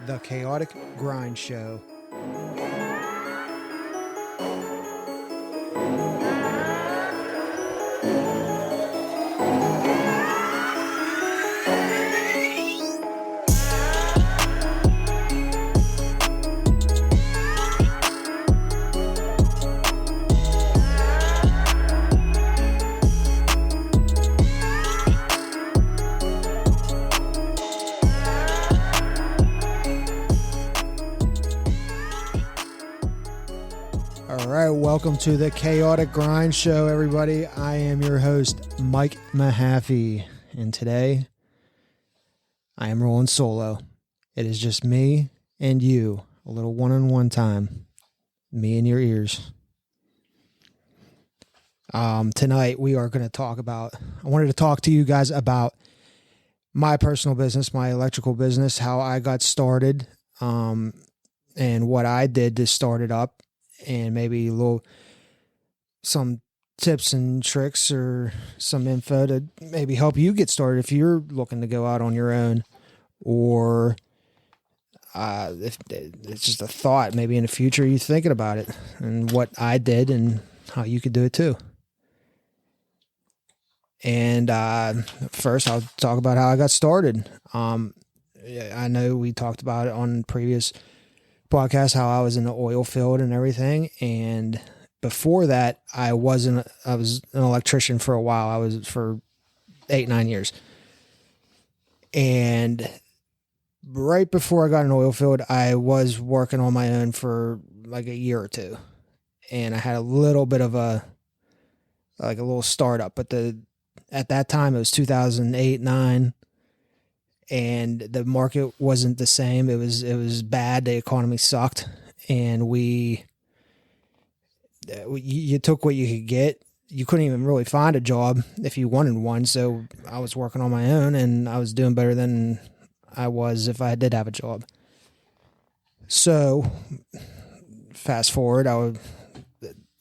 The Chaotic Grind Show. All right, welcome to the Chaotic Grind Show, everybody. I am your host, Mike Mahaffey, and today I am rolling solo. It is just me and you, a little one-on-one time, me in your ears. Tonight we are going to talk about, I wanted to talk to you guys about my personal business, my electrical business, how I got started, and what I did to start it up. And maybe some tips and tricks or some info to maybe help you get started if you're looking to go out on your own, or if it's just a thought, maybe in the future you're thinking about it, and what I did and how you could do it too. And first I'll talk about how I got started. I know we talked about it on previous podcast, how I was in the oil field and everything. And before that, I was an electrician for a while. I was for 8-9 years. And right before I got in the oil field, I was working on my own for like a year or two. And I had a little bit of a little startup, but at that time it was 2008-9. And the market wasn't the same. It was bad. The economy sucked, and you took what you could get. You couldn't even really find a job if you wanted one. So I was working on my own, and I was doing better than I was if I did have a job. So fast forward,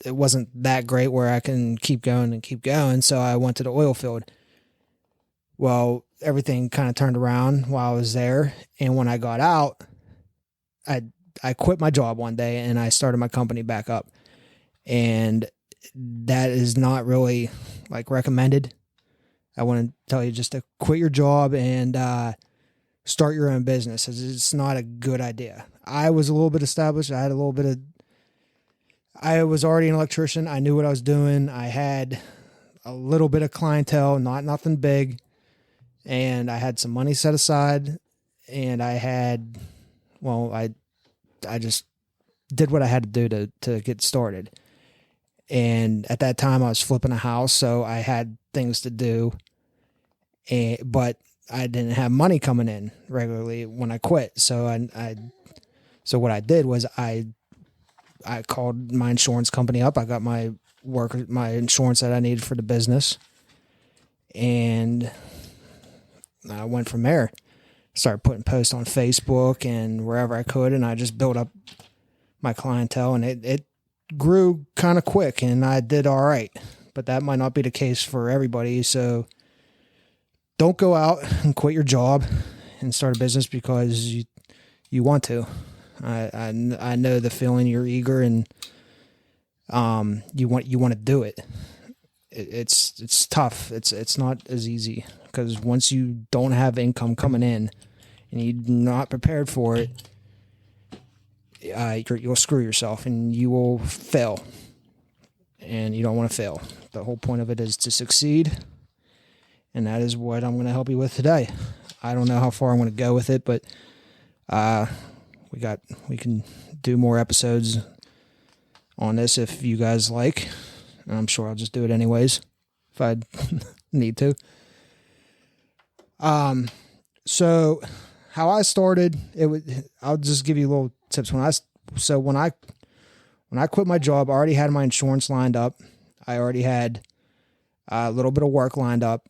it wasn't that great where I can keep going and keep going. So I went to the oil field. Well, everything kind of turned around while I was there. And when I got out, I quit my job one day and I started my company back up. And that is not really like recommended. I want to tell you just to quit your job and start your own business. It's not a good idea. I was a little bit established. I was already an electrician. I knew what I was doing. I had a little bit of clientele, nothing big. And I had some money set aside, and I just did what I had to do to get started. And at that time I was flipping a house, so I had things to do, but I didn't have money coming in regularly when I quit. So so what I did was I called my insurance company up. I got my insurance that I needed for the business, and I went from there. Started putting posts on Facebook and wherever I could, and I just built up my clientele, and it grew kind of quick, and I did all right. But that might not be the case for everybody, so don't go out and quit your job and start a business because you want to. I know the feeling. You're eager, and you want to do it. It's tough. It's not as easy, because once you don't have income coming in and you're not prepared for it, you'll screw yourself and you will fail. And you don't want to fail. The whole point of it is to succeed, and that is what I'm going to help you with today. I don't know how far I'm going to go with it, but we can do more episodes on this if you guys like. I'm sure I'll just do it anyways if I need to. So how I started, I'll just give you little tips. When I quit my job, I already had my insurance lined up. I already had a little bit of work lined up.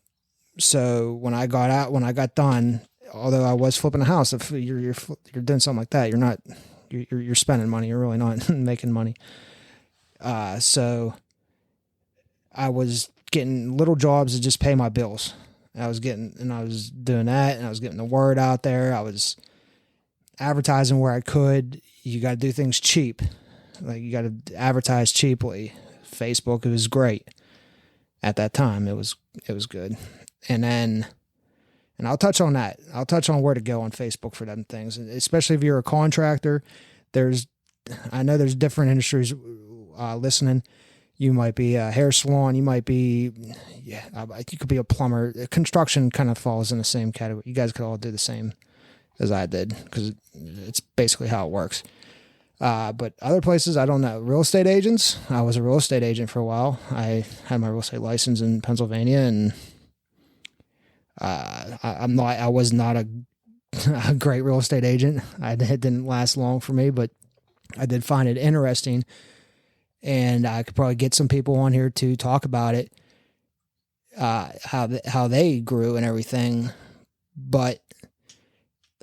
So when I got done, although I was flipping a house, if you're doing something like that, you're spending money. You're really not making money. So I was getting little jobs to just pay my bills. I was doing that, and I was getting the word out there. I was advertising where I could. You got to do things cheap. Like, you got to advertise cheaply. Facebook, it was great at that time. It was good. And I'll touch on that. I'll touch on where to go on Facebook for them things, especially if you're a contractor. I know there's different industries listening. You might be a hair salon. You might be, you could be a plumber. Construction kind of falls in the same category. You guys could all do the same as I did, because it's basically how it works. But other places, I don't know. Real estate agents. I was a real estate agent for a while. I had my real estate license in Pennsylvania, and I was not a great real estate agent. It didn't last long for me, but I did find it interesting, and I could probably get some people on here to talk about it, how they grew and everything. But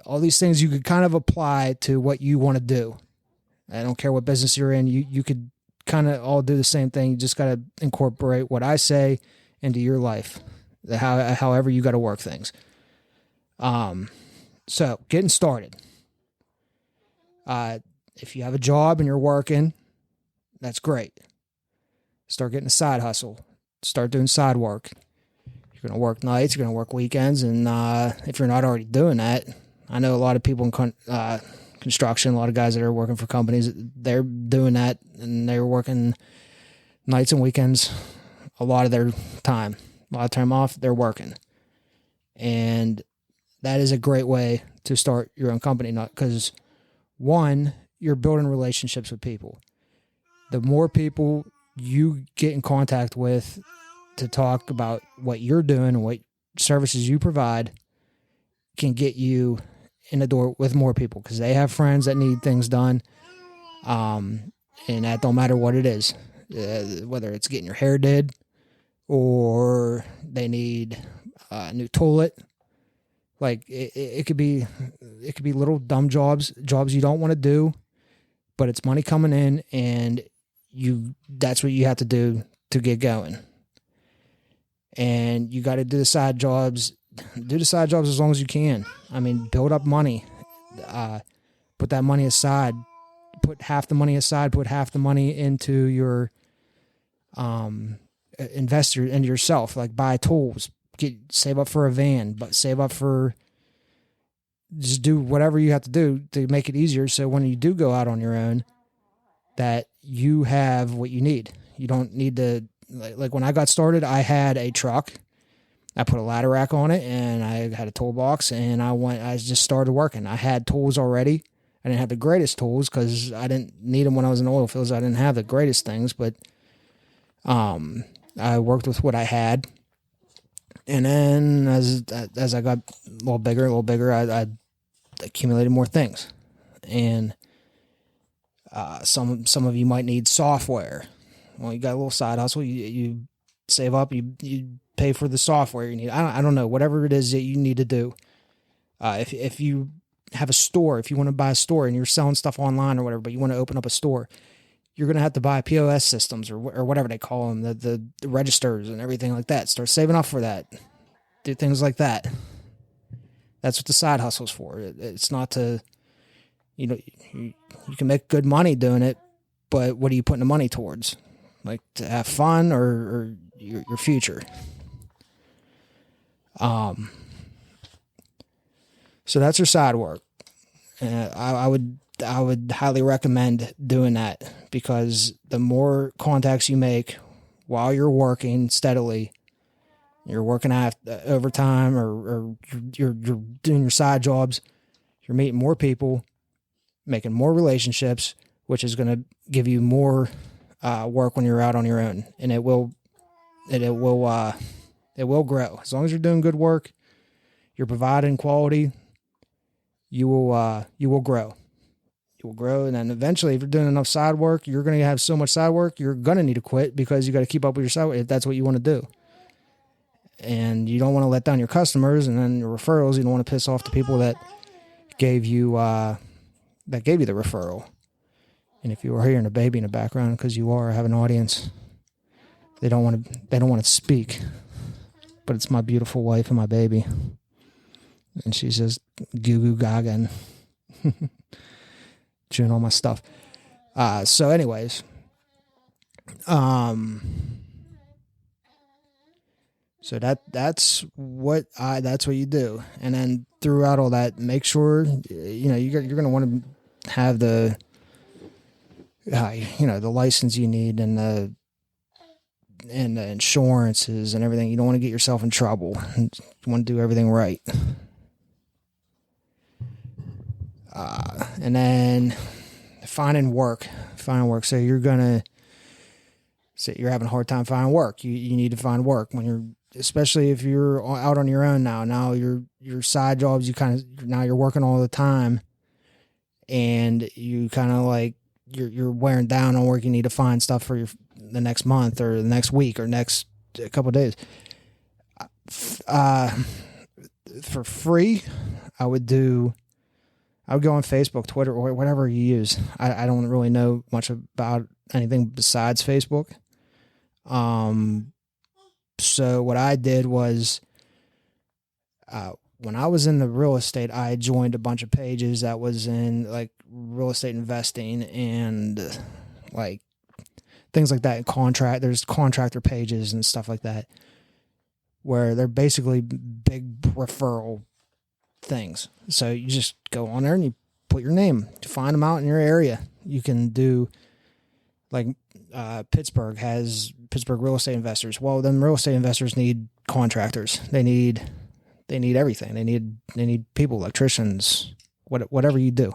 all these things you could kind of apply to what you want to do. I don't care what business you're in. You could kind of all do the same thing. You just got to incorporate what I say into your life, however you got to work things. So getting started. If you have a job and you're working, that's great. Start getting a side hustle. Start doing side work. You're going to work nights. You're going to work weekends. And if you're not already doing that, I know a lot of people in construction, a lot of guys that are working for companies, they're doing that, and they're working nights and weekends a lot of their time. A lot of time off, they're working. And that is a great way to start your own company, because, one, you're building relationships with people. The more people you get in contact with to talk about what you're doing and what services you provide can get you in the door with more people, because they have friends that need things done. And that don't matter what it is, whether it's getting your hair did or they need a new toilet. Like it could be little dumb jobs you don't want to do, but it's money coming in, and that's what you have to do to get going. And you got to do the side jobs. Do the side jobs as long as you can. I mean, build up money. Put that money aside. Put half the money aside. Put half the money into your investor, into yourself. Like, buy tools. Save up for a van. But save up for... Just do whatever you have to do to make it easier, so when you do go out on your own, that you have what you need. You don't need to... Like when I got started, I had a truck. I put a ladder rack on it, and I had a toolbox, and I just started working. I had tools already. I didn't have the greatest tools because I didn't need them when I was in oil fields. I didn't have the greatest things, but I worked with what I had. And then as I got a little bigger, I accumulated more things. And some of you might need software. Well, you got a little side hustle. You save up. You pay for the software you need. I don't know, whatever it is that you need to do. If you have a store, if you want to buy a store and you're selling stuff online or whatever, but you want to open up a store, you're going to have to buy POS systems or whatever they call them, the registers and everything like that. Start saving up for that. Do things like that. That's what the side hustle's for. It's not to, you can make good money doing it, but what are you putting the money towards? Like, to have fun or your future? So that's your side work. I would highly recommend doing that, because the more contacts you make while you're working steadily, you're working overtime or you're doing your side jobs, you're meeting more people, making more relationships, which is going to give you more work when you're out on your own, and it will grow. As long as you're doing good work, you're providing quality, you will grow. You will grow, and then eventually, if you're doing enough side work, you're going to have so much side work, you're going to need to quit, because you got to keep up with your side work if that's what you want to do. And you don't want to let down your customers, and then your referrals. You don't want to piss off the people that gave you the referral. And if you are hearing a baby in the background, because you are, I have an audience. They don't want to speak, but it's my beautiful wife and my baby, and she's just goo goo gaga and Chewing all my stuff. So anyways, so that's what you do. And then throughout all that, make sure, you're going to want to have the, the license you need and the insurances and everything. You don't want to get yourself in trouble. You want to do everything right. And then finding work. So you're having a hard time finding work. You need to find work especially if you're out on your own now. Now your side jobs, now you're working all the time, and you kind of like you're wearing down on work. You need to find stuff for the next month or the next week or next couple of days. For free, I would go on Facebook, Twitter, or whatever you use. I don't really know much about anything besides Facebook. So what I did was, when I was in the real estate, I joined a bunch of pages that was in like real estate investing and like things like that. There's contractor pages and stuff like that, where they're basically big referral things. So you just go on there and you put your name, find them out in your area. You can do like Pittsburgh has Pittsburgh real estate investors. Well, them real estate investors need contractors. They need everything. They need people, electricians, whatever you do.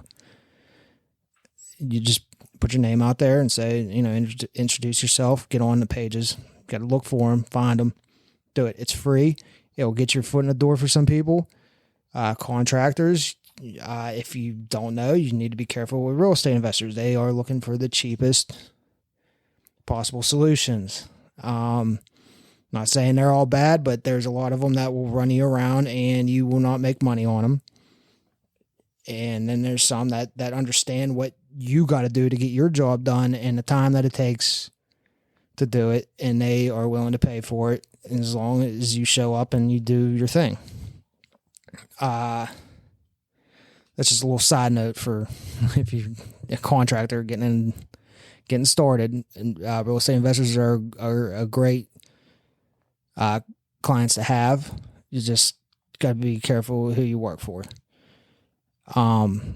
You just put your name out there and say, introduce yourself, get on the pages, got to look for them, find them, do it. It's free. It will get your foot in the door for some people. Contractors, if you don't know, you need to be careful with real estate investors. They are looking for the cheapest possible solutions. Not saying they're all bad, but there's a lot of them that will run you around and you will not make money on them. And then there's some that understand what you got to do to get your job done and the time that it takes to do it, and they are willing to pay for it as long as you show up and you do your thing. That's just a little side note for if you're a contractor getting started. And real estate investors are a great clients to have. You just got to be careful who you work for. And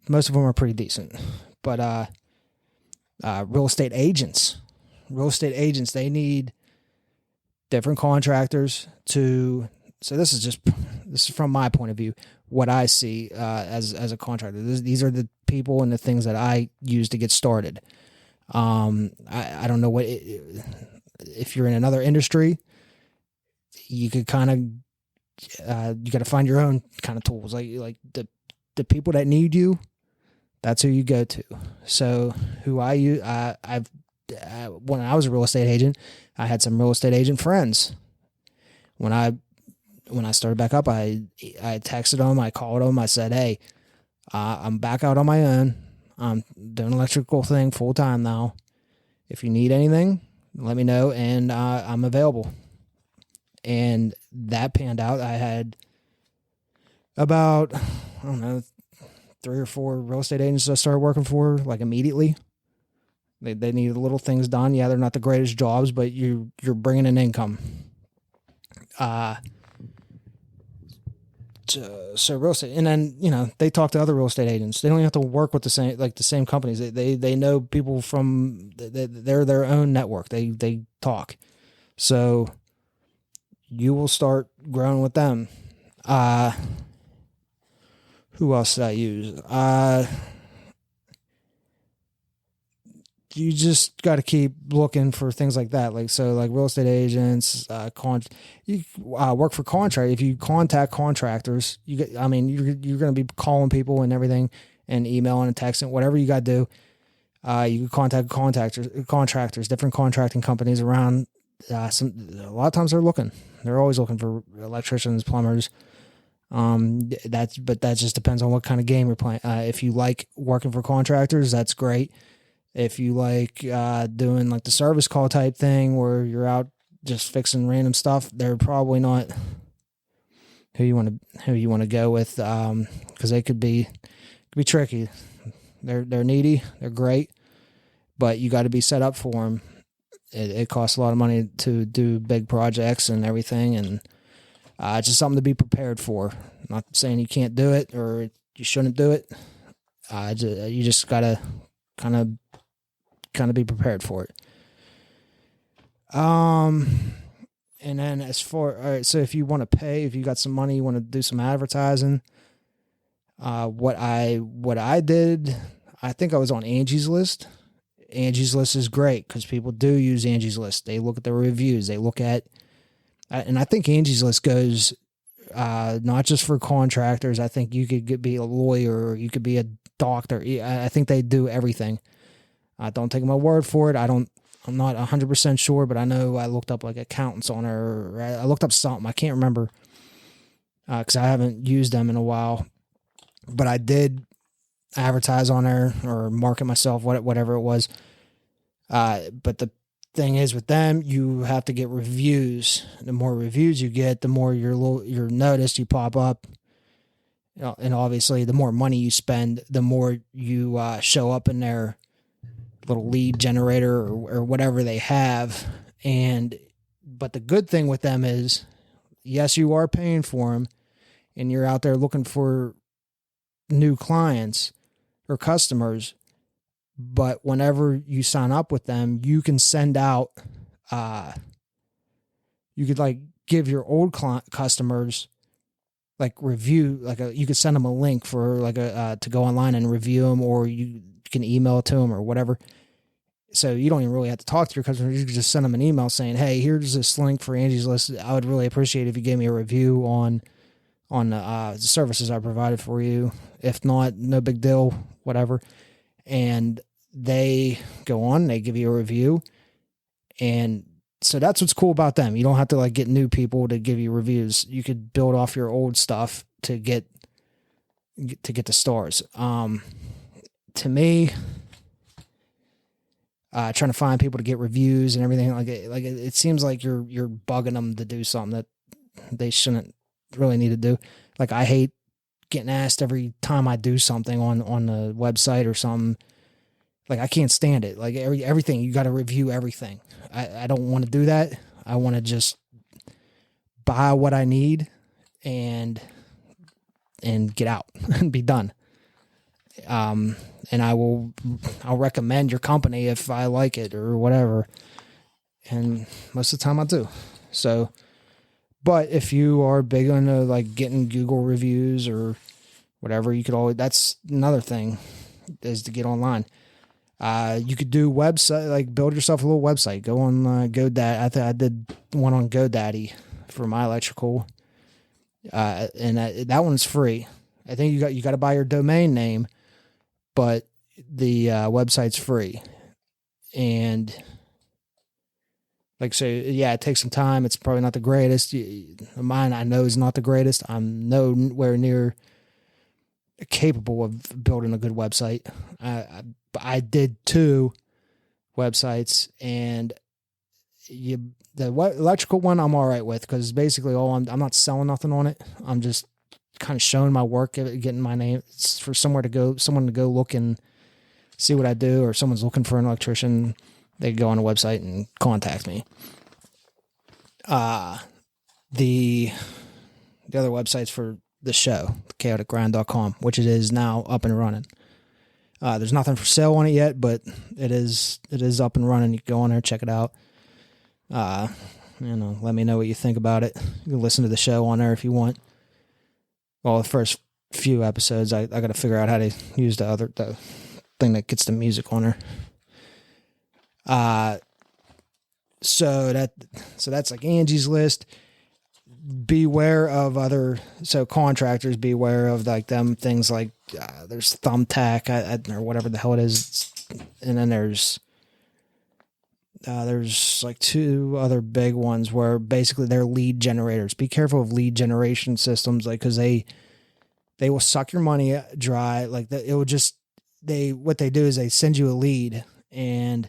most of them are pretty decent. But real estate agents, they need different contractors to. So this is from my point of view, what I see as a contractor. These are the people and the things that I use to get started. I don't know if you're in another industry, you could kind of you got to find your own kind of tools, like the people that need you. That's who you go to. So who I use, when I was a real estate agent, I had some real estate agent friends. When I started back up, I texted them, I called them, I said, hey, I'm back out on my own. I'm doing electrical thing full time now. If you need anything, let me know, and I'm available. And that panned out. I had about, 3 or 4 real estate agents I started working for, like immediately. They needed little things done. Yeah, they're not the greatest jobs, but you're bringing in income. So real estate, and then they talk to other real estate agents. They don't even have to work with the same companies. They know people from they're their own network. They talk, so you will start growing with them. Who else did I use? You just got to keep looking for things like that. Like real estate agents, you work for contract. If you contact contractors, you're going to be calling people and everything, and emailing and texting, whatever you got to do. You can contact contractors, different contracting companies around. A lot of times they're always looking for electricians, plumbers. That just depends on what kind of game you're playing. If you like working for contractors, that's great. If you like doing like the service call type thing where you're out just fixing random stuff, they're probably not who you want to go with, because they could be tricky. They're needy, they're great, but you got to be set up for them. It costs a lot of money to do big projects and everything, and it's just something to be prepared for. I'm not saying you can't do it or you shouldn't do it. You just gotta kind of be prepared for it. And then all right, so if you want to pay, if you got some money, you want to do some advertising, what I did, I think I was on Angie's List. Angie's List is great because people do use Angie's List. They look at the reviews. They look at, and I think Angie's List goes not just for contractors. I think you could be a lawyer, or you could be a doctor. I think they do everything. Don't take my word for it. I'm not 100% sure, but I know I looked up like accountants on her. Or I looked up something. I can't remember because I haven't used them in a while. But I did advertise on her or market myself, whatever it was. But the thing is with them, you have to get reviews. The more reviews you get, the more you're noticed, you pop up. And obviously, the more money you spend, the more you show up in their little lead generator or whatever they have. But the good thing with them is, yes, you are paying for them, and you're out there looking for new clients or customers. But whenever you sign up with them, you can send out, you could like give your old customers like review, you could send them a link for like to go online and review them, or you can email it to them or whatever. So you don't even really have to talk to your customers. You can just send them an email saying, hey, here's this link for Angie's List. I would really appreciate it if you gave me a review on the services I provided for you. If not, no big deal, whatever. And they go on, they give you a review. And so that's what's cool about them. You don't have to like get new people to give you reviews. You could build off your old stuff to get the stars. To me, trying to find people to get reviews and everything it seems like you're bugging them to do something that they shouldn't really need to do. Like, I hate getting asked every time I do something on the website or something. Like, I can't stand it. Like, everything, you got to review everything. I don't want to do that. I want to just buy what I need and get out and be done. And I'll recommend your company if I like it or whatever. And most of the time I do. So, but if you are big on like getting Google reviews or whatever, you could always, that's another thing, is to get online. You could do website, like build yourself a little website. Go on GoDaddy. I did one on GoDaddy for my electrical. And that one's free. I think you got to buy your domain name, but the website's free. And like, so yeah, it takes some time. It's probably not the greatest. Mine, I know, is not the greatest. I'm nowhere near capable of building a good website. I did 2 websites, and the electrical one I'm all right with, because basically I'm not selling nothing on it. I'm just kind of showing my work, getting my name. It's for someone to go look and see what I do, or someone's looking for an electrician. They go on a website and contact me. The other website's for the show, Thechaoticgrind.com, which it is now up and running. There's nothing for sale on it yet, but it is up and running. You can go on there, check it out. Let me know what you think about it. You can listen to the show on there if you want. Well, the first few episodes, I got to figure out how to use the thing that gets the music on there. So that's like Angie's List. Beware of contractors, beware of like them things like there's Thumbtack or whatever the hell it is, and then there's like 2 other big ones where basically they're lead generators. Be careful of lead generation systems, like, because they will suck your money dry. Like, what they do is they send you a lead, and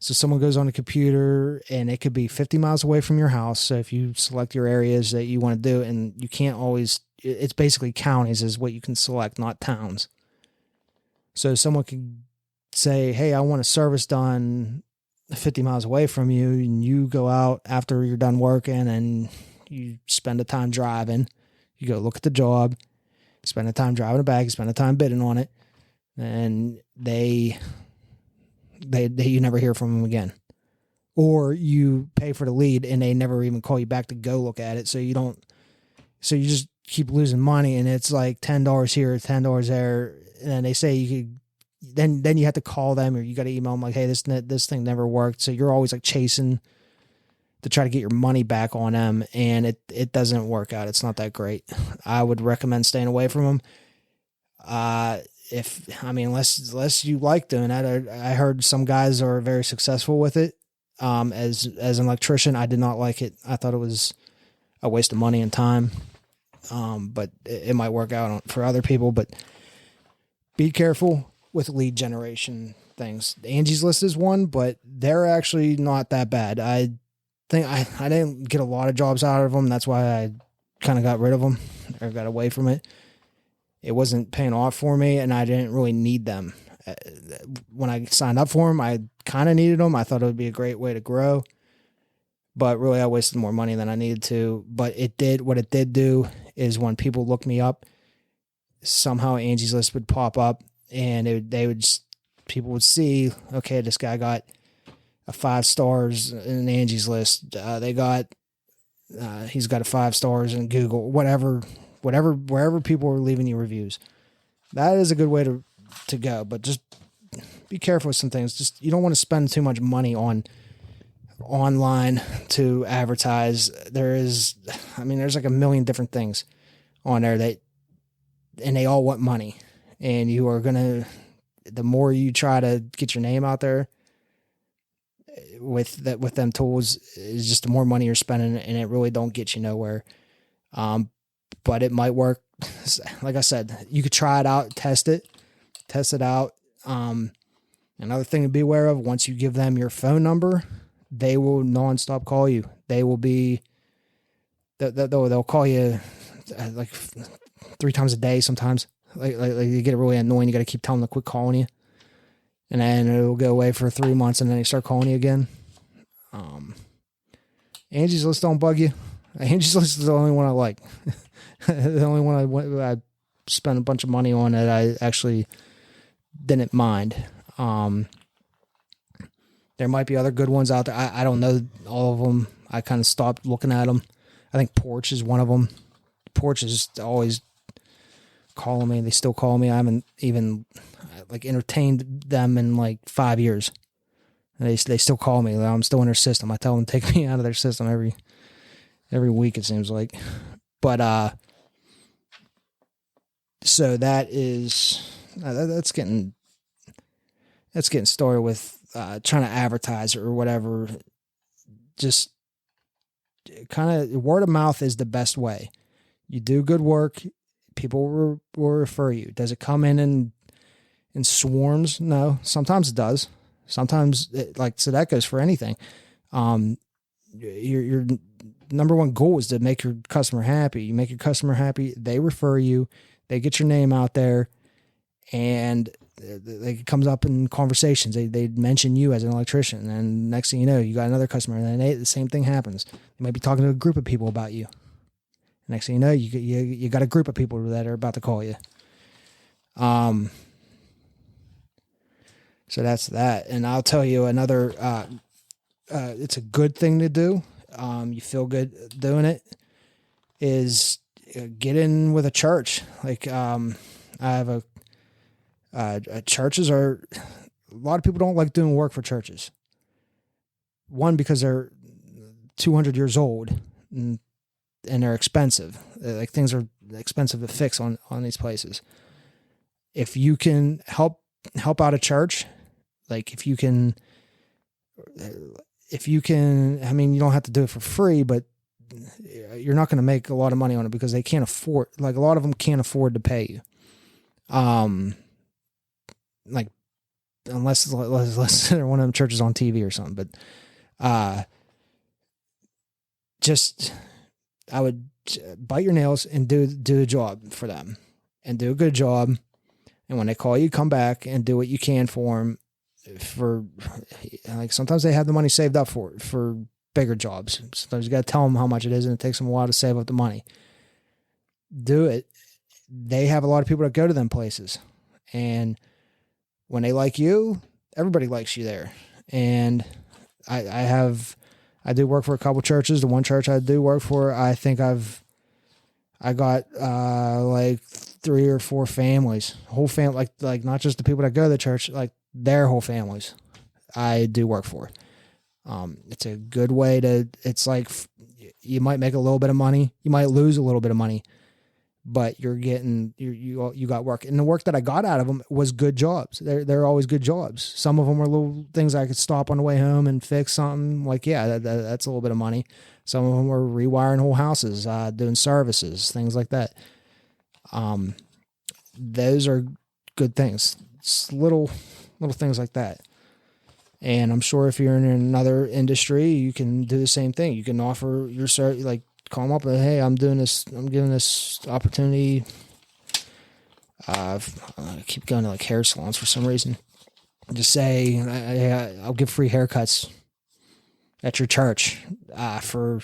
So someone goes on a computer and it could be 50 miles away from your house. So if you select your areas that you want to do, and you can't always, it's basically counties is what you can select, not towns. So someone could say, hey, I want a service done 50 miles away from you, and you go out after you're done working and you spend the time driving. You go look at the job, spend the time driving it back, spend the time bidding on it, and they you never hear from them again. Or you pay for the lead and they never even call you back to go look at it. So you just keep losing money, and it's like $10 here, $10 there. And then they say you could, then you have to call them, or you got to email them like, hey, this thing never worked. So you're always like chasing to try to get your money back on them, and it doesn't work out. It's not that great. I would recommend staying away from them. Unless you like doing that. I heard some guys are very successful with it. As an electrician, I did not like it. I thought it was a waste of money and time. But it might work out for other people, but be careful with lead generation things. Angie's List is one, but they're actually not that bad. I think I didn't get a lot of jobs out of them. That's why I kind of got rid of them or got away from it. It wasn't paying off for me, and I didn't really need them. When I signed up for them, I kind of needed them. I thought it would be a great way to grow, but really I wasted more money than I needed to. But what it did do is when people looked me up, somehow Angie's List would pop up, and people would see, okay, this guy got a 5 stars in Angie's List. He's got a 5 stars in Google, wherever people are leaving you reviews. That is a good way to go, but just be careful with some things. Just, you don't want to spend too much money online to advertise. There's like a million different things on there and they all want money, and you are the more you try to get your name out there with them tools, is just the more money you're spending, and it really don't get you nowhere. But it might work. Like I said, you could try it out, test it out. Another thing to be aware of, once you give them your phone number, they will nonstop call you. They will they'll call you like 3 times a day sometimes. Like you get really annoying. You got to keep telling them to quit calling you. And then it'll go away for 3 months, and then they start calling you again. Angie's List don't bug you. Angie's List is the only one I like. The only one I spent a bunch of money on that I actually didn't mind. There might be other good ones out there. I don't know all of them. I kind of stopped looking at them. I think Porch is one of them. Porch is always calling me. They still call me. I haven't even entertained them in like 5 years. And they still call me. I'm still in their system. I tell them to take me out of their system every week, it seems like. But so that's getting started with trying to advertise or whatever. Just kind of word of mouth is the best way. You do good work, people will refer you. Does it come in swarms? No, sometimes it does. Sometimes so that goes for anything. Your number one goal is to make your customer happy. You make your customer happy, they refer you, they get your name out there, and it comes up in conversations. They mention you as an electrician, and next thing you know, you got another customer, and then the same thing happens. You might be talking to a group of people about you. Next thing you know, you got a group of people that are about to call you. So that's that. And I'll tell you another, it's a good thing to do. You feel good doing it, is get in with a church. Like, I have churches a lot of people don't like doing work for churches. One, because they're 200 years old and they're expensive. Like, things are expensive to fix on these places. If you can help out a church, like if you can, I mean, you don't have to do it for free, but you're not going to make a lot of money on it because they can't afford, like a lot of them can't afford to pay you. Like unless they're one of them churches on TV or something. But just I would bite your nails and do a job for them and do a good job. And when they call you, come back and do what you can for them. For like sometimes they have the money saved up for bigger jobs. Sometimes you got to tell them how much it is, and it takes them a while to save up the money. Do it. They have a lot of people that go to them places, and when they like you, everybody likes you there. And I do work for a couple churches. The one church I do work for, I think I got like 3 or 4 families, whole family, like not just the people that go to the church, like their whole families. I do work for. It's a good way to. It's like you might make a little bit of money, you might lose a little bit of money, but you're getting you got work, and the work that I got out of them was good jobs. They're always good jobs. Some of them were little things I could stop on the way home and fix something. Like that's a little bit of money. Some of them were rewiring whole houses, doing services, things like that. Those are good things. It's little things like that. And I'm sure if you're in another industry, you can do the same thing. You can offer your service, like call them up and, hey, I'm giving this opportunity. I keep going to like hair salons for some reason. Just say, I'll give free haircuts at your church for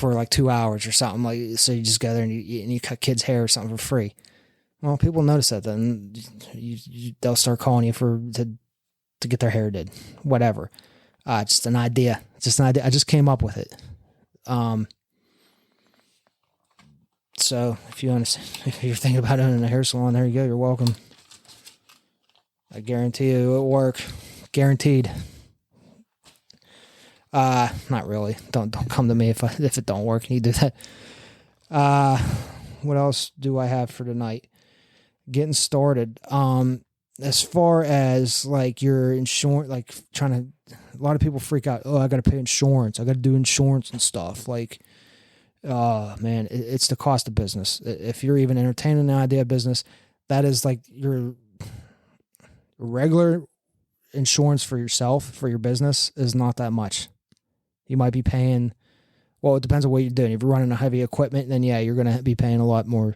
like 2 hours or something. Like, so you just go there and you cut kids' hair or something for free. Well, people notice that, then they'll start calling you to get their hair did, whatever. Just an idea. I just came up with it. So if you're thinking about owning a hair salon, there you go. You're welcome. I guarantee you it'll work. Guaranteed. Not really. Don't come to me if it don't work and you do that. What else do I have for tonight? Getting started. As far as like your insurance, like a lot of people freak out. Oh, I got to pay insurance. I got to do insurance and stuff. Like, oh man, it's the cost of business. If you're even entertaining the idea of business, that is like your regular insurance for yourself, for your business is not that much. You might be paying, well, it depends on what you're doing. If you're running a heavy equipment, then yeah, you're going to be paying a lot more.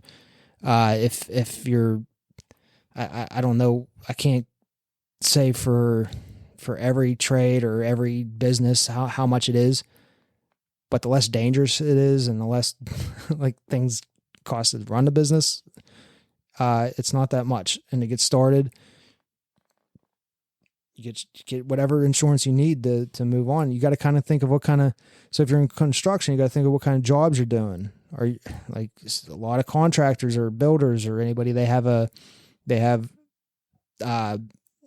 If you're, I don't know, I can't say for every trade or every business how much it is, but the less dangerous it is and the less like things cost to run the business, it's not that much. And to get started, you get whatever insurance you need to move on. You got to kind of think of so if you're in construction, you got to think of what kind of jobs you're doing. Or like a lot of contractors or builders or anybody, they have a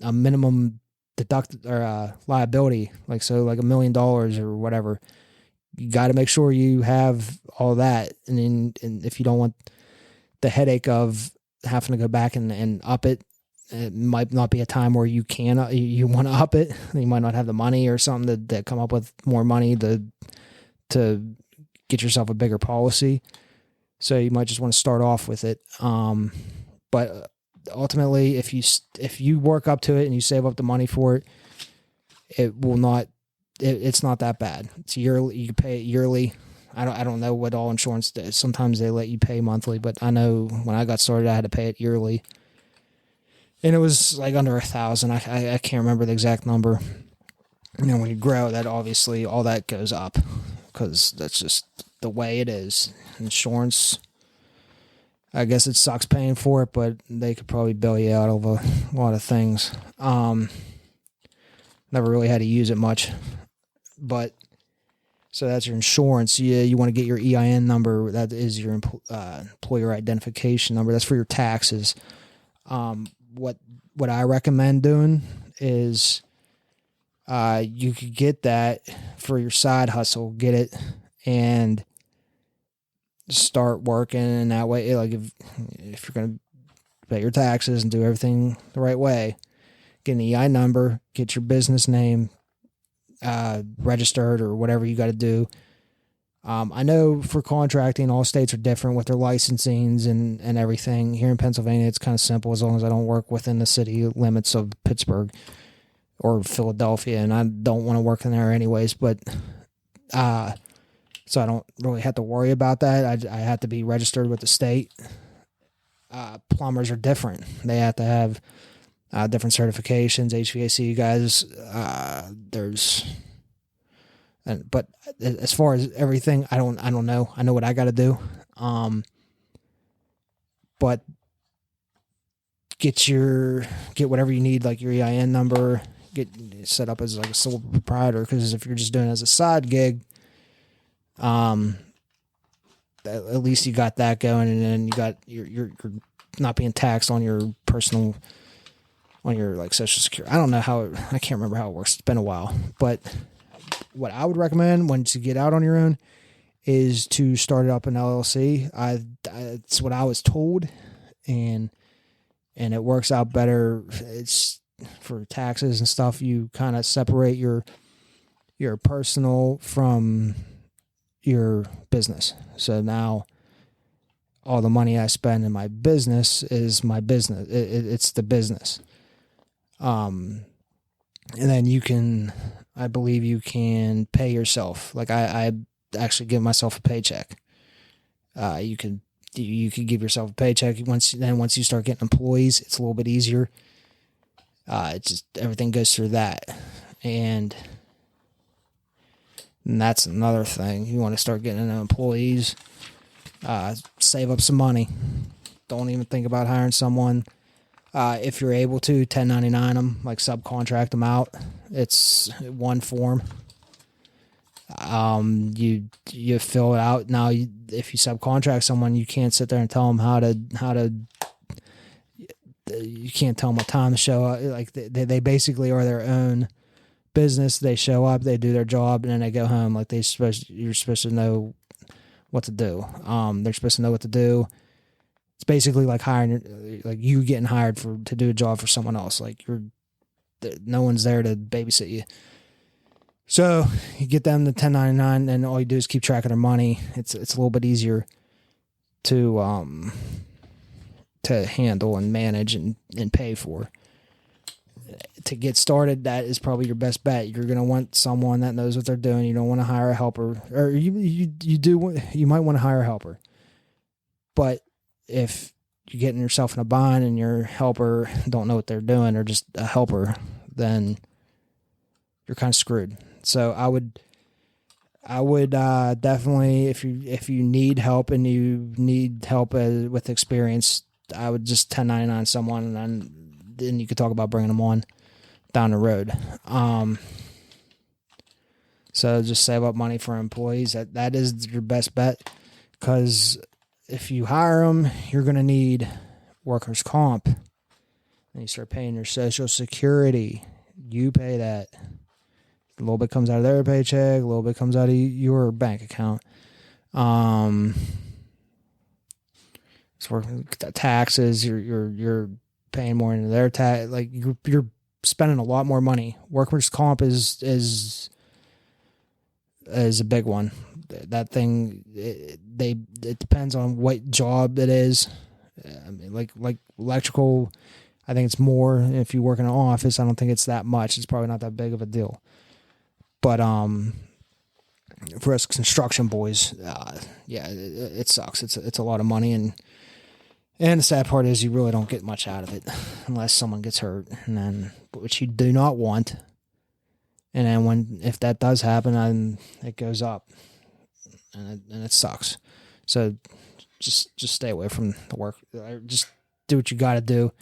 minimum deduct or liability, like so like $1 million or whatever. You got to make sure you have all that, and if you don't want the headache of having to go back and up it, it might not be a time where you want to up it. You might not have the money or something to come up with more money to get yourself a bigger policy. So you might just want to start off with it. But ultimately, if you work up to it and you save up the money for it, it's not that bad. It's yearly. You can pay it yearly. I don't know what all insurance does. Sometimes they let you pay monthly, but I know when I got started, I had to pay it yearly. And it was like under $1,000. I can't remember the exact number. When you grow, that obviously all that goes up because that's just the way it is. Insurance, I guess it sucks paying for it, but they could probably bail you out of a lot of things. Never really had to use it much, but so that's your insurance. Yeah, you want to get your EIN number. That is your employer identification number. That's for your taxes. What I recommend doing is you could get that for your side hustle. Get it and start working, and that way, like if you're going to pay your taxes and do everything the right way, get an EI number, get your business name registered or whatever you got to do. I know for contracting, all states are different with their licensings and everything. Here in Pennsylvania, it's kind of simple as long as I don't work within the city limits of Pittsburgh or Philadelphia, and I don't want to work in there anyways. But so I don't really have to worry about that. I have to be registered with the state. Plumbers are different. They have to have different certifications. HVAC guys, but as far as everything, I don't know. I know what I got to do. But get whatever you need, like your EIN number, get set up as like a sole proprietor. Because if you're just doing it as a side gig, at least you got that going, and then you got you're not being taxed on your personal, on your like Social Security. I don't know I can't remember how it works. It's been a while, but what I would recommend once you get out on your own is to start up an LLC. It's what I was told, and it works out better. It's for taxes and stuff. You kind of separate your personal from your business. So now all the money I spend in my business is my business. It's the business. And then I believe you can pay yourself. Like I actually give myself a paycheck. You could give yourself a paycheck once you start getting employees, it's a little bit easier. It's just everything goes through that, and that's another thing. You want to start getting employees, save up some money. Don't even think about hiring someone. If you're able to 1099 them, like subcontract them out. It's one form. You fill it out. Now, if you subcontract someone, you can't sit there and tell them how to. You can't tell them what time to show up. Like they basically are their own business. They show up, they do their job, and then they go home. Like you're supposed to know what to do. They're supposed to know what to do. It's basically like you getting hired to do a job for someone else. Like no one's there to babysit you. So you get them to 1099, and all you do is keep track of their money. It's a little bit easier to handle and manage and pay for. To get started, that is probably your best bet. You're going to want someone that knows what they're doing. You don't want to hire a helper, or you might want to hire a helper. But if you're getting yourself in a bind and your helper don't know what they're doing, or just a helper, then you're kind of screwed. So I would definitely, if you need help and you need help with experience, I would just 1099 someone, and then you could talk about bringing them on down the road. So just save up money for employees. That is your best bet, because if you hire them, you're going to need workers' comp. And you start paying your Social Security. You pay that. A little bit comes out of their paycheck. A little bit comes out of your bank account. It's working taxes. You're paying more into their tax. Like you're spending a lot more money. Workers' comp is a big one. That thing, it depends on what job it is. I mean, like electrical, I think it's more. If you work in an office, I don't think it's that much. It's probably not that big of a deal. But for us construction boys, it sucks. It's a lot of money, and the sad part is you really don't get much out of it unless someone gets hurt, and then which you do not want. And then if that does happen, then it goes up, and it sucks. So just stay away from the work. Just do what you got to do.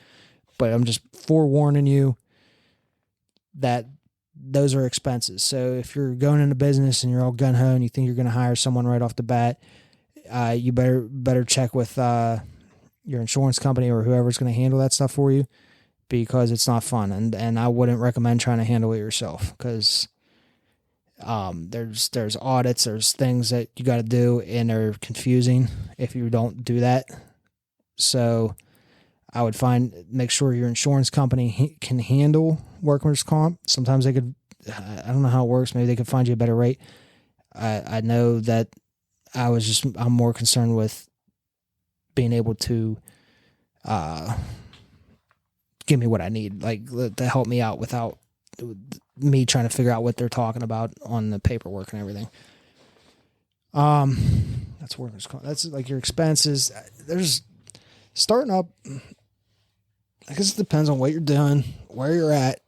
But I'm just forewarning you that those are expenses. So if you're going into business and you're all gung-ho and you think you're going to hire someone right off the bat, you better check with your insurance company or whoever's going to handle that stuff for you, because it's not fun. And I wouldn't recommend trying to handle it yourself, because there's audits, there's things that you got to do, and they're confusing if you don't do that. So I would make sure your insurance company can handle workers' comp. Sometimes they could, I don't know how it works. Maybe they could find you a better rate. I know that I'm more concerned with being able to give me what I need, like to help me out without me trying to figure out what they're talking about on the paperwork and everything. That's workers' comp. That's like your expenses. There's starting up. I guess it depends on what you're doing, where you're at,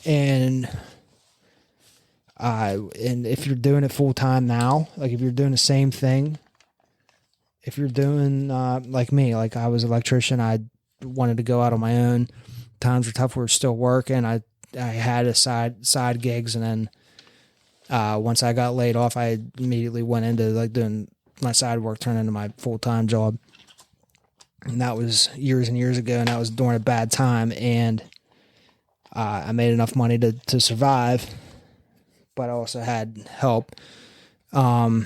and if you're doing it full time now, like if you're doing the same thing, if you're doing like me, like I was an electrician, I wanted to go out on my own. Times were tough. We were still working. I had a side gigs, and then once I got laid off, I immediately went into like doing my side work, turned into my full time job. And that was years and years ago, and that was during a bad time, and I made enough money to survive, but I also had help. But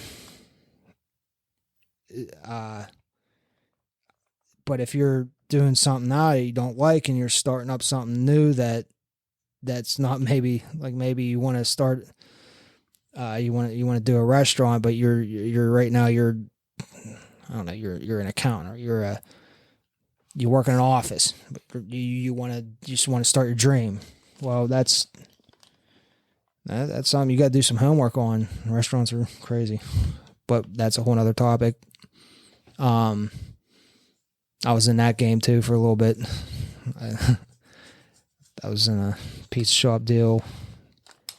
if you're doing something now that you don't like, and you're starting up something new that's not maybe you want to start, you want to do a restaurant, but you're right now you're I don't know, you're an accountant, or you work in an office, but you just want to start your dream. Well, that's something you got to do some homework on. Restaurants are crazy, but that's a whole nother topic. I was in that game too for a little bit. I was in a pizza shop deal.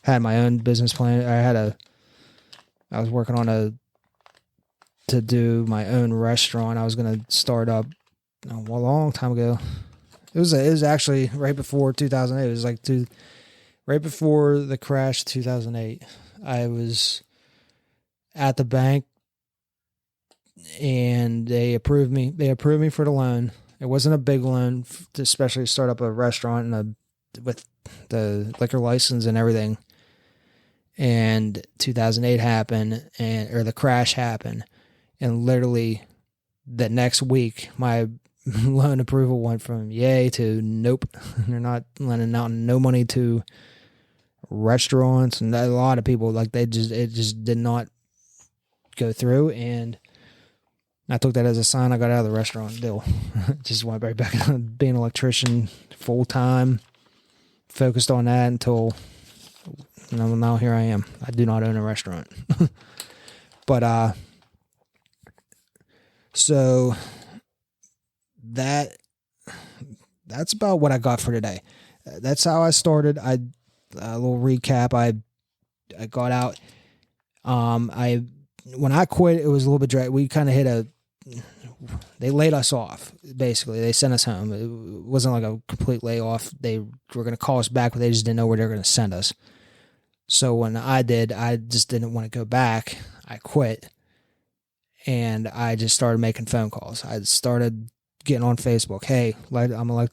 Had my own business plan. I was working on to do my own restaurant. I was going to start up a long time ago. It was actually right before 2008. It was like right before the crash, 2008. I was at the bank, and they approved me. They approved me for the loan. It wasn't a big loan, to especially start up a restaurant with the liquor license and everything. And 2008 happened, or the crash happened, and literally the next week, my loan approval went from yay to nope. They're not lending out no money to restaurants, and a lot of people, like, it just did not go through. And I took that as a sign I got out of the restaurant deal. Just went right back to being an electrician full time, focused on that until now here I am. I do not own a restaurant. But so that's about what I got for today. That's how I started. A little recap. I got out. When I quit, it was a little bit dry. We kind of they laid us off. Basically, they sent us home. It wasn't like a complete layoff. They were going to call us back, but they just didn't know where they were going to send us. So when I just didn't want to go back. I quit, and I just started making phone calls. I started getting on Facebook. Hey, I'm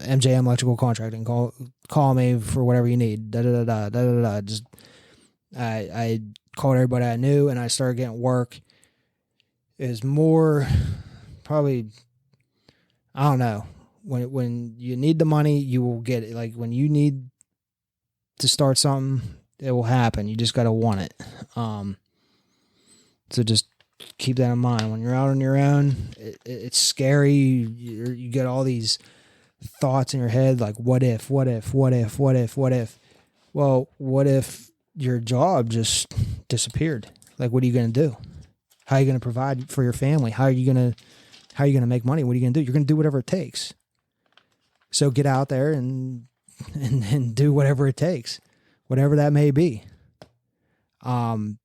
MJM Electrical Contracting. Call me for whatever you need. Just I called everybody I knew, and I started getting work. It was more probably, I don't know. When you need the money, you will get it. Like when you need to start something, it will happen. You just got to want it. So just keep that in mind. When you're out on your own, it's scary. You get all these thoughts in your head, like what if? Well, what if your job just disappeared? Like, what are you going to do? How are you going to provide for your family? How are you going to make money? What are you going to do? You're going to do whatever it takes. So get out there and do whatever it takes, whatever that may be. And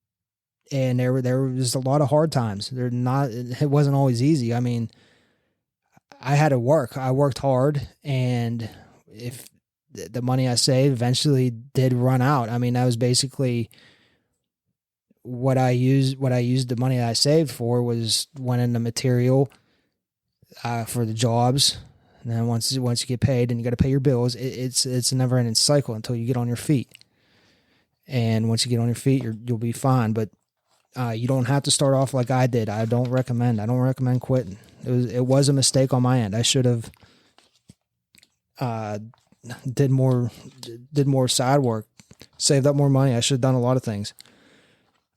there was a lot of hard times. It wasn't always easy. I mean, I had to work. I worked hard, and if the money I saved eventually did run out. I mean, that was basically what I used the money that I saved for went into material for the jobs. And then once you get paid and you got to pay your bills, it's a never ending cycle until you get on your feet. And once you get on your feet, you'll be fine. But you don't have to start off like I did. I don't recommend quitting. It was a mistake on my end. I should have did more side work, saved up more money. I should have done a lot of things.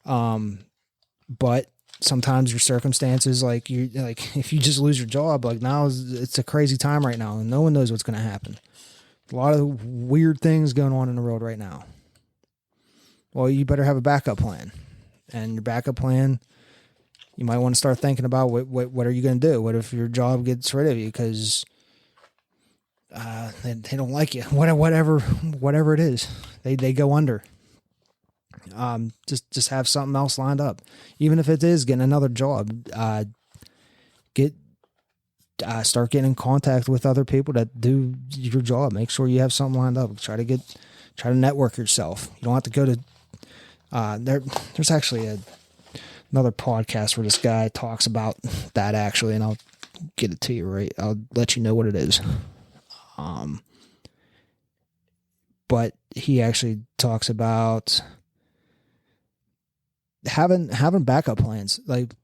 But sometimes your circumstances, like if you just lose your job, like now it's a crazy time right now and no one knows what's going to happen. A lot of weird things going on in the world right now. Well, you better have a backup plan, and your backup plan, you might want to start thinking about what are you going to do? What if your job gets rid of you because they don't like you? Whatever it is, they go under. Just have something else lined up, even if it is getting another job. Start getting in contact with other people that do your job. Make sure you have something lined up. Try to network yourself. You don't have to go to. There's actually another podcast where this guy talks about that actually, and I'll get it to you right. I'll let you know what it is. But he actually talks about having backup plans, like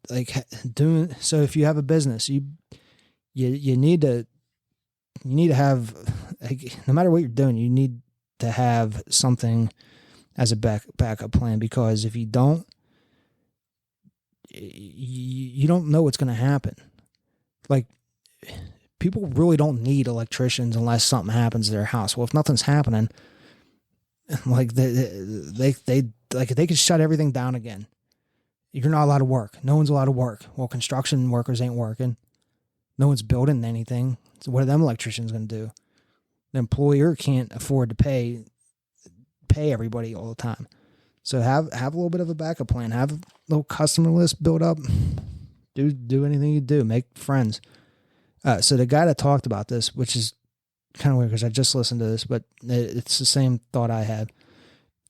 doing. So if you have a business, you need to have, like, no matter what you're doing, you need to have something as a backup plan, because if you don't, you don't know what's going to happen. Like, people really don't need electricians unless something happens to their house. Well, if nothing's happening, like they could shut everything down again. You're not allowed to work. No one's allowed to work. Well, construction workers ain't working. No one's building anything. So what are them electricians going to do? The employer can't afford to pay everybody all the time. So have a little bit of a backup plan. Have a little customer list built up. Do anything you do. Make friends. So the guy that talked about this, which is kind of weird because I just listened to this, but it's the same thought I had.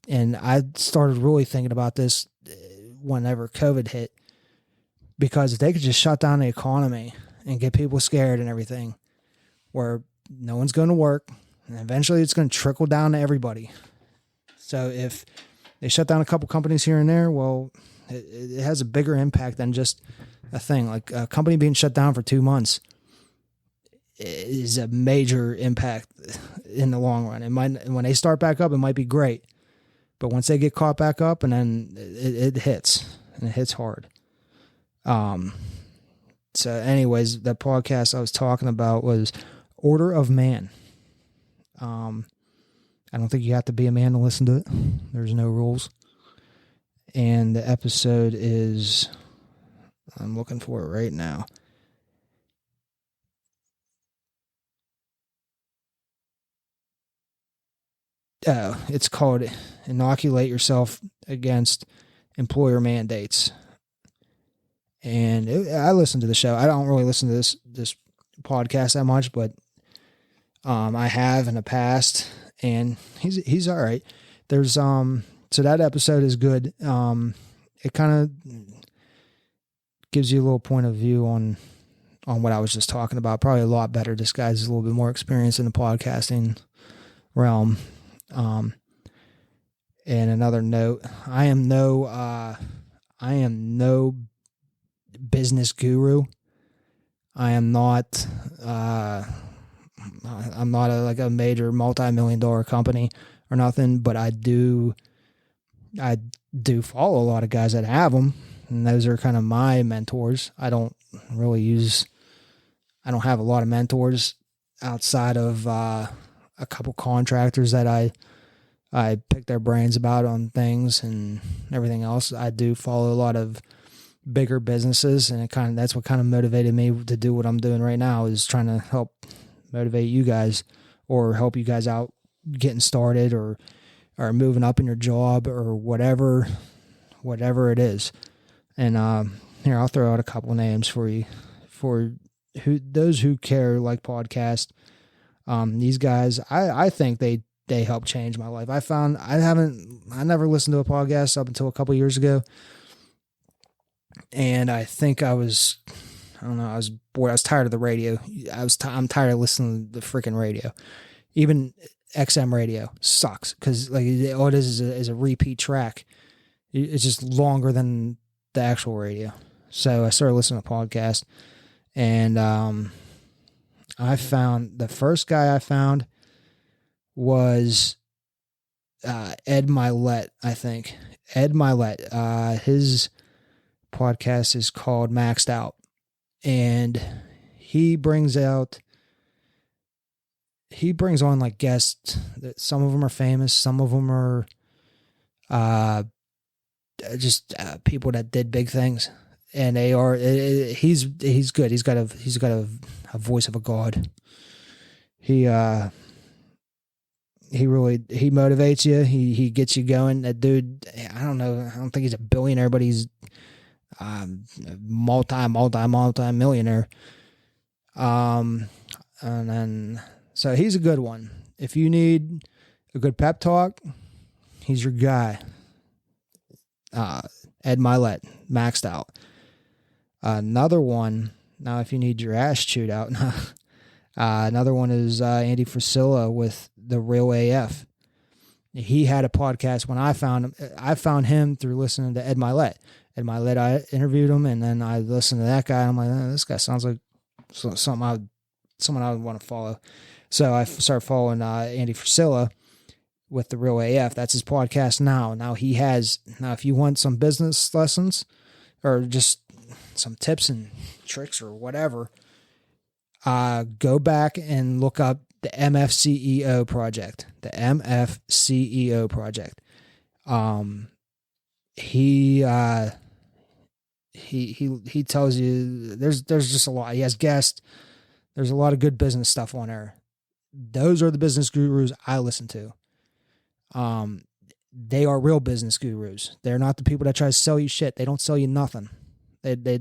And I started really thinking about this whenever COVID hit, because if they could just shut down the economy and get people scared and everything, where no one's going to work, and eventually it's going to trickle down to everybody. So if they shut down a couple companies here and there, well, it has a bigger impact than just a thing. Like a company being shut down for 2 months is a major impact in the long run. It might, when they start back up, it might be great, but once they get caught back up, and then it hits, and it hits hard. So anyways, the podcast I was talking about was Order of Man. I don't think you have to be a man to listen to it. There's no rules. And the episode is, I'm looking for it right now. It's called Inoculate Yourself Against Employer Mandates. And I listened to the show. I don't really listen to this podcast that much, but I have in the past, and he's all right. There's so that episode is good. It kind of gives you a little point of view on what I was just talking about. Probably a lot better. This guy's a little bit more experienced in the podcasting realm. And another note, I am no business guru. I am not, I'm not a major multi-million-dollar company or nothing, but I do follow a lot of guys that have them, and those are kind of my mentors. I don't have a lot of mentors outside of a couple contractors that I pick their brains about on things and everything else. I do follow a lot of bigger businesses, and that's what kind of motivated me to do what I'm doing right now, is trying to help motivate you guys, or help you guys out getting started, or moving up in your job, or whatever it is. And here, I'll throw out a couple names for you, for those who care, like podcast. These guys, I think they helped change my life. I never listened to a podcast up until a couple years ago. And I think I was bored. I was tired of the radio. I'm tired of listening to the freaking radio. Even XM radio sucks, because like all it is a repeat track. It's just longer than the actual radio. So I started listening to podcasts, and I found the first guy I found was Ed Milet, I think. Ed Milet. His podcast is called Maxed Out, and he brings on like guests. Some of them are famous, some of them are just people that did big things, and they are. He's good. He's got a voice of a god. He motivates you. He gets you going. That dude, I don't know. I don't think he's a billionaire, but he's multi-millionaire. And then, so he's a good one. If you need a good pep talk, he's your guy. Ed Milet, Maxed Out. Another one, now if you need your ass chewed out, another one is Andy Frisella with The Real AF. He had a podcast when I found him through listening to Ed Milet. Ed Milet, I interviewed him, and then I listened to that guy, and I'm like, this guy sounds like someone I would want to follow. So I started following Andy Frisella with The Real AF. That's his podcast now. Now if you want some business lessons or just some tips and tricks or whatever, go back and look up the MFCEO project. The MFCEO project. He tells you there's just a lot. He has guests. There's a lot of good business stuff on there. Those are the business gurus I listen to. They are real business gurus. They're not the people that try to sell you shit. They don't sell you nothing. They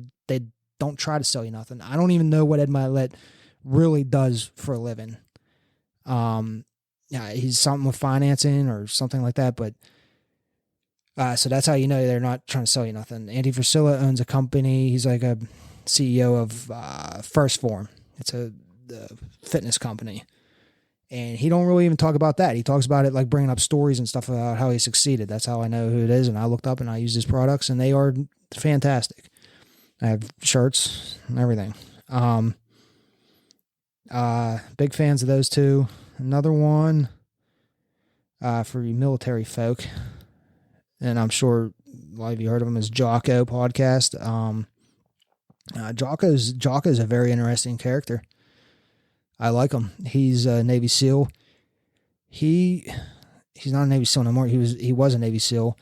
don't try to sell you nothing. I don't even know what Ed Milet really does for a living. Yeah, he's something with financing or something like that, but so that's how you know they're not trying to sell you nothing. Andy Frisella owns a company. He's like a CEO of First Form. It's a fitness company. And he don't really even talk about that. He talks about it like bringing up stories and stuff about how he succeeded. That's how I know who it is. And I looked up and I used his products, and they are fantastic. I have shirts and everything. Big fans of those two. Another one for you military folk, and I'm sure a lot of you heard of him, is Jocko podcast. Jocko's a very interesting character. I like him. He's a Navy SEAL. He's not a Navy SEAL no more. He was a Navy SEAL,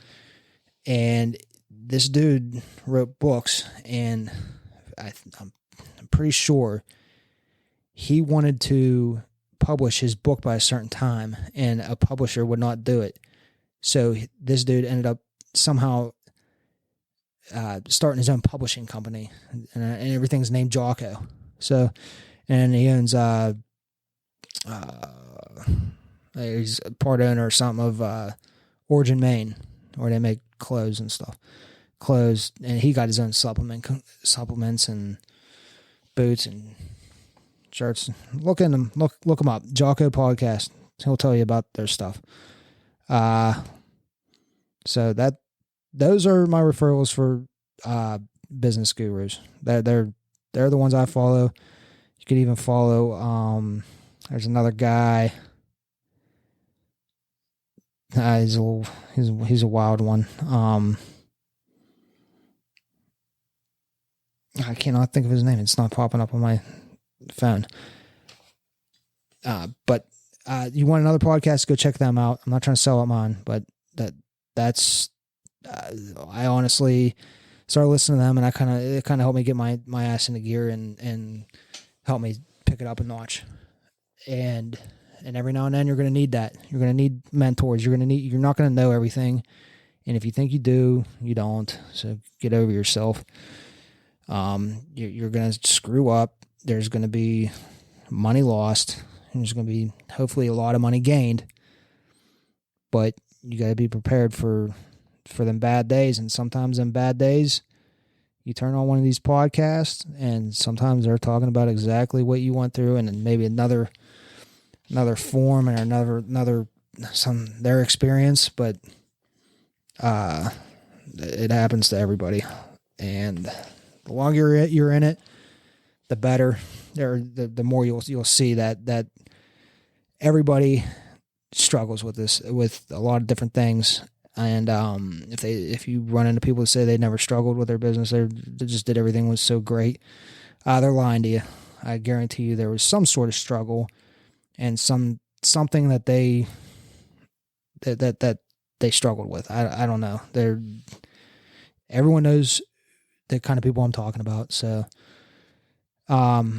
and this dude wrote books, and I'm pretty sure he wanted to publish his book by a certain time, and a publisher would not do it. So this dude ended up somehow starting his own publishing company, and everything's named Jocko. So, and he owns he's a part owner or something of Origin Maine, where they make clothes and stuff. And he got his own supplements and boots and shirts. Look him up. Jocko podcast. He'll tell you about their stuff. So those are my referrals for business gurus. They're the ones I follow. You could even follow. There's another guy. He's a wild one. I cannot think of his name. It's not popping up on my phone. But you want another podcast? Go check them out. I'm not trying to sell them on, but that's I honestly started listening to them, and it kind of helped me get my ass into gear and help me pick it up a notch. And every now and then you're going to need that. You're going to need mentors. You're not going to know everything. And if you think you do, you don't. So get over yourself. You're going to screw up. There's going to be money lost. And there's going to be hopefully a lot of money gained. But you got to be prepared for them bad days. And sometimes in bad days, you turn on one of these podcasts, and sometimes they're talking about exactly what you went through, and then maybe another form or another their experience. But it happens to everybody, and the longer you're in it, the better. The more you'll see that everybody struggles with this, with a lot of different things. And if you run into people who say they never struggled with their business, they just did everything was so great, they're lying to you. I guarantee you there was some sort of struggle and something that they struggled with. I don't know. Everyone knows the kind of people I'm talking about. So, well,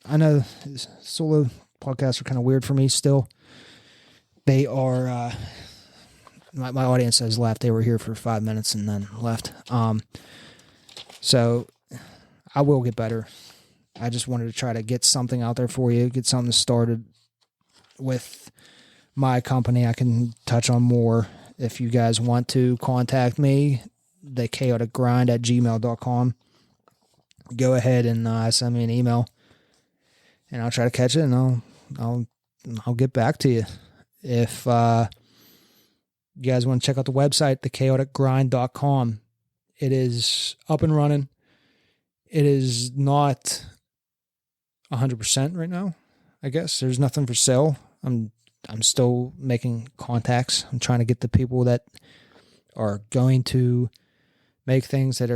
I know solo podcasts are kind of weird for me still. They are, my audience has left. They were here for 5 minutes and then left. So I will get better. I just wanted to try to get something out there for you, get something started with my company. I can touch on more if you guys want to contact me, thechaoticgrind@gmail.com. Go ahead and send me an email, and I'll try to catch it, and I'll get back to you. If you guys want to check out the website, thechaoticgrind.com, it is up and running. It is not 100% right now. I guess there's nothing for sale. I'm still making contacts. I'm trying to get the people that are going to make things that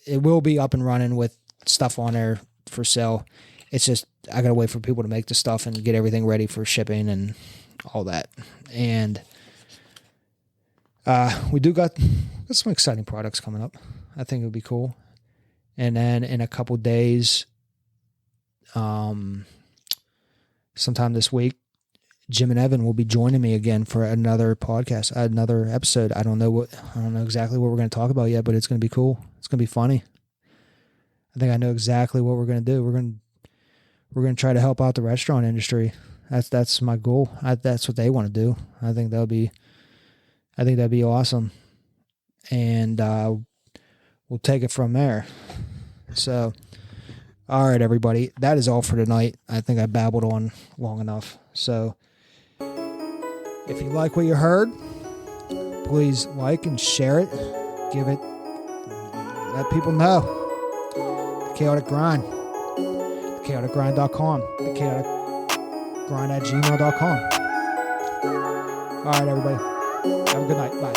it will be up and running with stuff on there for sale. It's just I gotta wait for people to make the stuff and get everything ready for shipping and all that. And we got some exciting products coming up. I think it would be cool. And then in a couple days, sometime this week, Jim and Evan will be joining me again for another podcast, another episode. I don't know exactly what we're going to talk about yet, but it's going to be cool. It's going to be funny. I think I know exactly what we're going to do. We're going to try to help out the restaurant industry. That's my goal. That's what they want to do. I think that'd be awesome. And we'll take it from there. So, all right, everybody. That is all for tonight. I think I babbled on long enough. So, if you like what you heard, please like and share it. Let people know. The Chaotic Grind. Thechaoticgrind.com. Thechaoticgrind@gmail.com. All right, everybody. Have a good night. Bye.